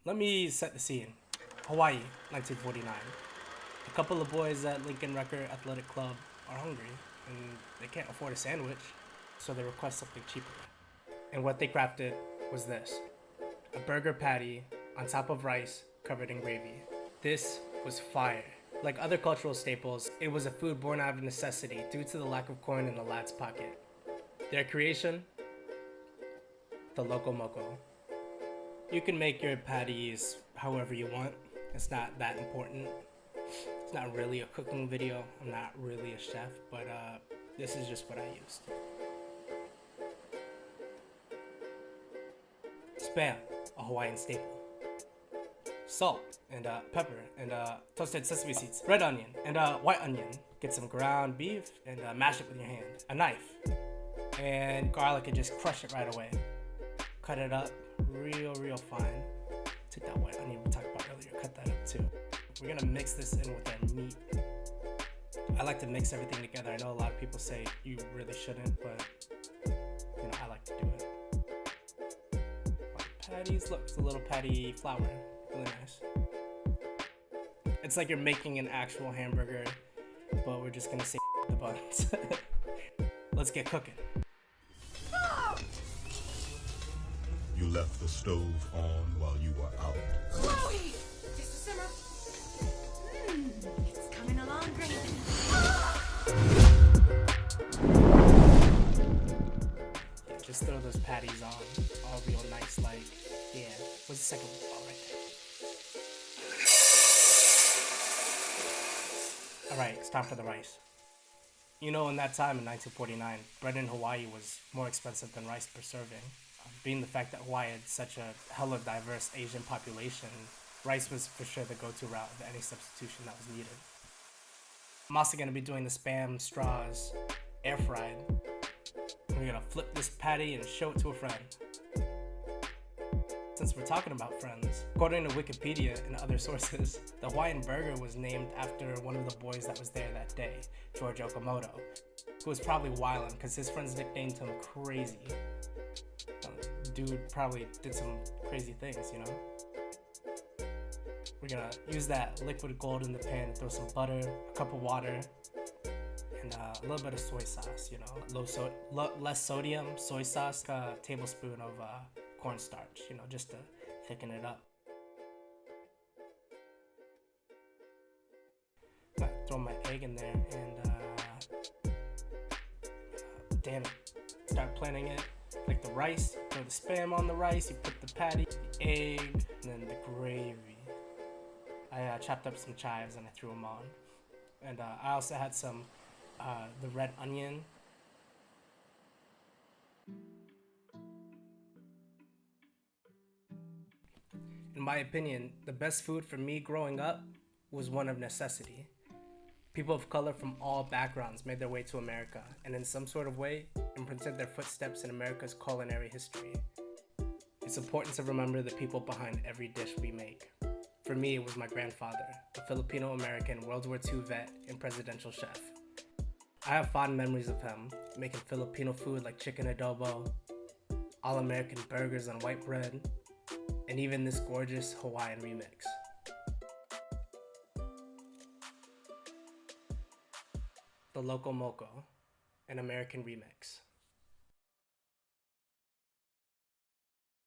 Let me set the scene. Hawaii, 1949. A couple of boys at Lincoln Wrecker Athletic Club are hungry and they can't afford a sandwich, so they request something cheaper. And what they crafted was this: a burger patty on top of rice covered in gravy. This was fire. Like other cultural staples, it was a food born out of necessity due to the lack of coin in the lad's pocket. Their creation? The Loco Moco. You can make your patties however you want. It's not that important. It's not really a cooking video. I'm not really a chef, but this is just what I used. Spam, a Hawaiian staple. Salt and pepper and toasted sesame seeds. Red onion and white onion. Get some ground beef and mash it with your hand. A knife and garlic and just crush it right away. Cut it up real fine. Take that white onion we talked about earlier, cut that up too. We're gonna mix this in with our meat. I like to mix everything together. I know a lot of people say you really shouldn't, but you know, I like to do it. Patties, look, it's a little patty flour. Really nice. It's like you're making an actual hamburger, but we're just gonna say the buns. Let's get cooking. You left the stove on while you were out. Chloe! Just a simmer. It's coming along great. Yeah, just throw those patties on, all real nice, like, yeah. What's the second one? Oh, right there. Alright, it's time for the rice. You know, in that time in 1949, bread in Hawaii was more expensive than rice per serving. Being the fact that Hawaii had such a hella diverse Asian population, rice was for sure the go-to route of any substitution that was needed. I'm also going to be doing the Spam straws air fried. We're going to flip this patty and show it to a friend. Since we're talking about friends, according to Wikipedia and other sources, the Hawaiian burger was named after one of the boys that was there that day, George Okamoto, who was probably wildin' because his friends nicknamed him Crazy. Dude probably did some crazy things, you know? We're gonna use that liquid gold in the pan, throw some butter, a cup of water, and a little bit of soy sauce, you know? Less sodium, soy sauce, a tablespoon of cornstarch, you know, just to thicken it up. Throw my egg in there and damn it, start planning it. Like the rice, throw the Spam on the rice, you put the patty, the egg, and then the gravy. I chopped up some chives and I threw them on. And I also had some, the red onion. In my opinion, the best food for me growing up was one of necessity. People of color from all backgrounds made their way to America, and in some sort of way, imprinted their footsteps in America's culinary history. It's important to remember the people behind every dish we make. For me, it was my grandfather, a Filipino-American World War II vet and presidential chef. I have fond memories of him, making Filipino food like chicken adobo, all-American burgers on white bread, and even this gorgeous Hawaiian remix. The Loco Moco, an American remix.